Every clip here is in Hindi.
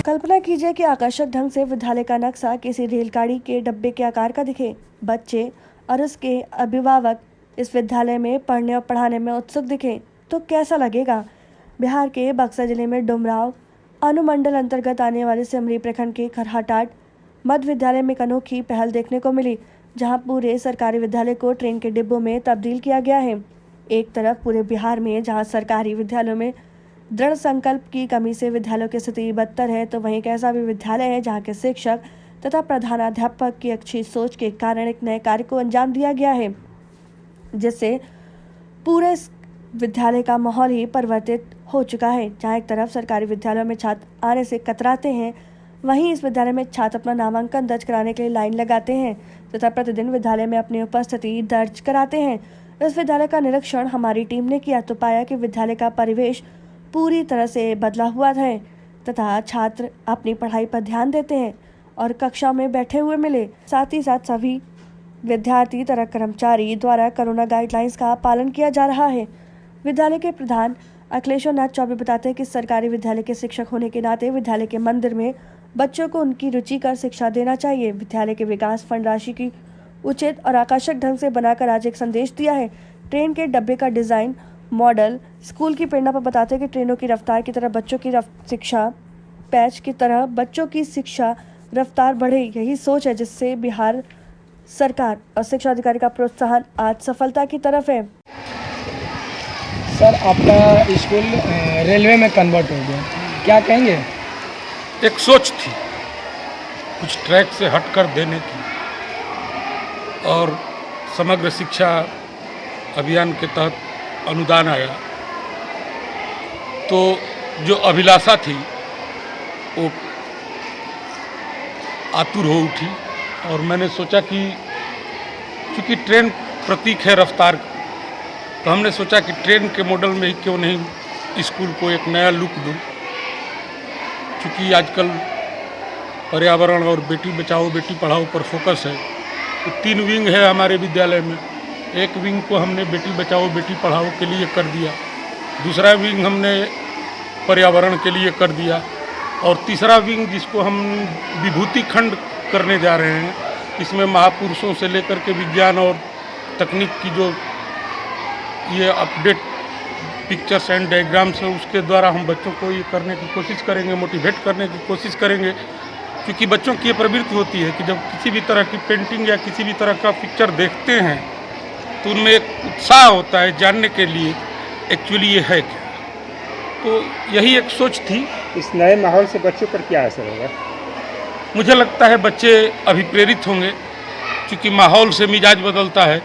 कल्पना कीजिए कि आकर्षक ढंग से विद्यालय का नक्शा किसी रेलगाड़ी के डब्बे के आकार का दिखे। बच्चे और उसके अभिभावक इस विद्यालय में पढ़ने और पढ़ाने में उत्सुक दिखे तो कैसा लगेगा। बिहार के बक्सर जिले में डुमराव अनुमंडल अंतर्गत आने वाले सिमरी प्रखंड के खरहाटाट मध्य विद्यालय में एक अनोखी पहल देखने को मिली, जहां पूरे सरकारी विद्यालय को ट्रेन के डिब्बों में तब्दील किया गया है। एक तरफ पूरे बिहार में जहां सरकारी विद्यालयों में दृढ़ संकल्प की कमी से विद्यालयों की स्थिति बदतर है, तो वहीं एक ऐसा भी विद्यालय है जहां के शिक्षक तथा प्रधानाध्यापक की अच्छी सोच के कारण एक नए कार्य को अंजाम दिया गया है, जिससे पूरे विद्यालय का माहौल ही परिवर्तित हो चुका है। जहां एक तरफ सरकारी विद्यालयों में छात्र आने से कतराते हैं, वहीं इस विद्यालय में छात्र अपना नामांकन दर्ज कराने के लिए लाइन लगाते हैं तथा प्रतिदिन विद्यालय में अपनी उपस्थिति दर्ज कराते हैं। इस विद्यालय का निरीक्षण हमारी टीम ने किया तो पाया कि विद्यालय का परिवेश पूरी तरह से बदला हुआ है तथा छात्र अपनी पढ़ाई पर ध्यान देते हैं और कक्षा में बैठे हुए मिले। साथ ही साथ सभी विद्यार्थी तथा कर्मचारी द्वारा कोरोना गाइडलाइंस का पालन किया जा रहा है। विद्यालय के प्रधान अखिलेश्वर नाथ चौबे बताते हैं कि सरकारी विद्यालय के शिक्षक होने के नाते विद्यालय के मंदिर में बच्चों को उनकी रुचिकर शिक्षा देना चाहिए। विद्यालय के विकास फंड राशि की उचित और आकर्षक ढंग से बनाकर आज एक संदेश दिया है। ट्रेन के डब्बे का डिजाइन मॉडल स्कूल की प्रेरणा पर बताते हैं कि ट्रेनों की रफ्तार की तरह बच्चों की शिक्षा पैच की तरह बच्चों की शिक्षा रफ्तार बढ़े, यही सोच है जिससे बिहार सरकार और शिक्षा अधिकारी का प्रोत्साहन आज सफलता की तरफ है। सर, आपका स्कूल रेलवे में कन्वर्ट हो गया, क्या कहेंगे? एक सोच थी कुछ ट्रैक से हटकर देने की, और समग्र शिक्षा अभियान के तहत अनुदान आया तो जो अभिलाषा थी वो आतुर हो उठी। और मैंने सोचा कि चूँकि ट्रेन प्रतीक है रफ्तार, तो हमने सोचा कि ट्रेन के मॉडल में ही क्यों नहीं स्कूल को एक नया लुक दूँ। चूँकि आजकल पर्यावरण और बेटी बचाओ बेटी पढ़ाओ पर फोकस है, तो 3 विंग है हमारे विद्यालय में। एक विंग को हमने बेटी बचाओ बेटी पढ़ाओ के लिए कर दिया, दूसरा विंग हमने पर्यावरण के लिए कर दिया, और तीसरा विंग जिसको हम विभूति खंड करने जा रहे हैं, इसमें महापुरुषों से लेकर के विज्ञान और तकनीक की जो ये अपडेट पिक्चर्स एंड डायग्राम्स है, उसके द्वारा हम बच्चों को ये करने की कोशिश करेंगे, मोटिवेट करने की कोशिश करेंगे। क्योंकि बच्चों की ये प्रवृत्ति होती है कि जब किसी भी तरह की पेंटिंग या किसी भी तरह का पिक्चर देखते हैं तो उनमें एक उत्साह होता है जानने के लिए एक्चुअली ये है क्या। तो यही एक सोच थी। इस नए माहौल से बच्चों पर क्या असर होगा? मुझे लगता है बच्चे अभिप्रेरित होंगे, क्योंकि माहौल से मिजाज बदलता है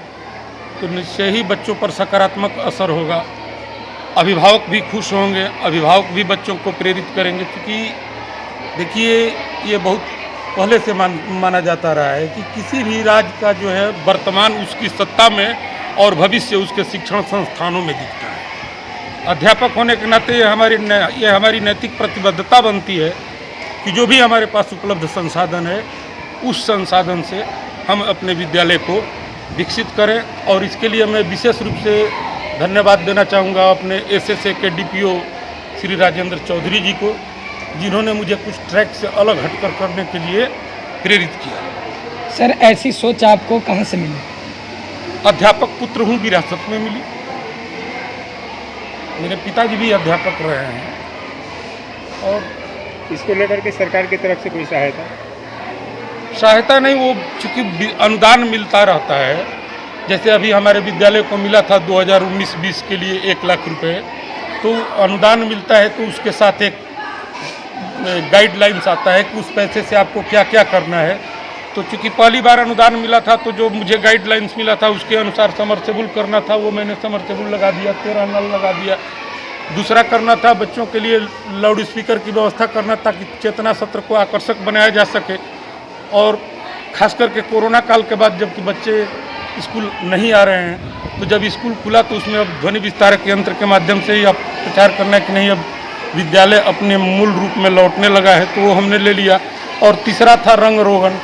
तो निश्चय ही बच्चों पर सकारात्मक असर होगा। अभिभावक भी खुश होंगे, अभिभावक भी बच्चों को प्रेरित करेंगे। क्योंकि देखिए, ये बहुत पहले से माना जाता रहा है कि किसी भी राज्य का जो है वर्तमान उसकी सत्ता में और भविष्य उसके शिक्षण संस्थानों में दिखता है। अध्यापक होने के नाते ये हमारी नैतिक प्रतिबद्धता बनती है कि जो भी हमारे पास उपलब्ध संसाधन है, उस संसाधन से हम अपने विद्यालय को विकसित करें। और इसके लिए मैं विशेष रूप से धन्यवाद देना चाहूँगा अपने एसएसए के डीपीओ श्री राजेंद्र चौधरी जी को, जिन्होंने मुझे कुछ ट्रैक से अलग हटकर करने के लिए प्रेरित किया। सर, ऐसी सोच आपको कहाँ से मिली? अध्यापक पुत्र हूँ, विरासत में मिली। मेरे पिताजी भी अध्यापक रहे हैं। और इसको लेकर के सरकार की तरफ से कोई सहायता नहीं, वो चूँकि अनुदान मिलता रहता है। जैसे अभी हमारे विद्यालय को मिला था 2019-20 के लिए 1 लाख रुपए, तो अनुदान मिलता है तो उसके साथ एक गाइडलाइंस आता है कि उस पैसे से आपको क्या क्या करना है। तो चूँकि पहली बार अनुदान मिला था तो जो मुझे गाइडलाइंस मिला था उसके अनुसार समरसेबुल करना था, वो मैंने समरसेबुल लगा दिया, 13 नल लगा दिया। दूसरा करना था बच्चों के लिए लाउड स्पीकर की व्यवस्था करना, ताकि चेतना सत्र को आकर्षक बनाया जा सके। और ख़ास करके कोरोना काल के बाद जबकि बच्चे स्कूल नहीं आ रहे हैं, तो जब स्कूल खुला तो उसमें अब ध्वनि विस्तारक यंत्र के माध्यम से ही अब प्रचार करना है कि नहीं, अब विद्यालय अपने मूल रूप में लौटने लगा है, तो वो हमने ले लिया। और तीसरा था रंग रोगन,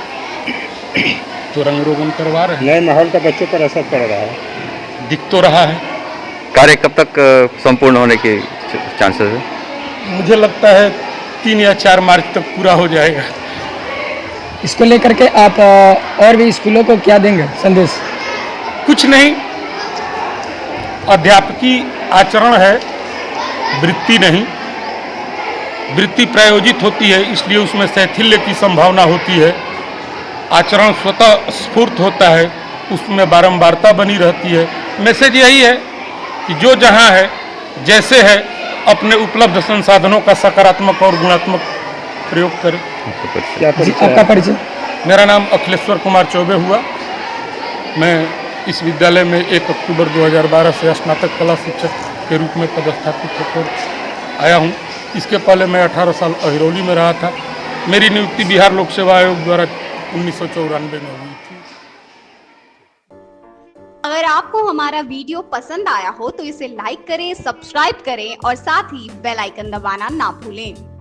तो रंग रोगन करवा रहे हैं। नए माहौल का बच्चों पर असर पड़ रहा है, दिख तो रहा है। कार्य कब तक संपूर्ण होने के चांसेस है? मुझे लगता है 3 या 4 मार्च तक पूरा हो जाएगा। इसको लेकर के आप और भी स्कूलों को क्या देंगे संदेश? कुछ नहीं, अध्यापकी आचरण है, वृत्ति नहीं। वृत्ति प्रायोजित होती है, इसलिए उसमें शैथिल्य की संभावना होती है। आचरण स्वतः स्फूर्त होता है, उसमें बारंबारता बनी रहती है। मैसेज यही है कि जो जहाँ है, जैसे है, अपने उपलब्ध संसाधनों का सकारात्मक और गुणात्मक प्रयोग करें। क्या जी, परिचय आपका है? परिचय? मेरा नाम अखिलेश्वर कुमार चौबे हुआ। मैं इस विद्यालय में 1 अक्टूबर 2012 से स्नातक कला शिक्षक के रूप में पदस्थापित होकर आया हूँ। इसके पहले मैं 18 साल अहिरौली में रहा था। मेरी नियुक्ति बिहार लोक सेवा आयोग द्वारा 1994 में हुई थी। अगर आपको हमारा वीडियो पसंद आया हो तो इसे लाइक करें, सब्सक्राइब करें और साथ ही बेल आइकन दबाना ना भूलें।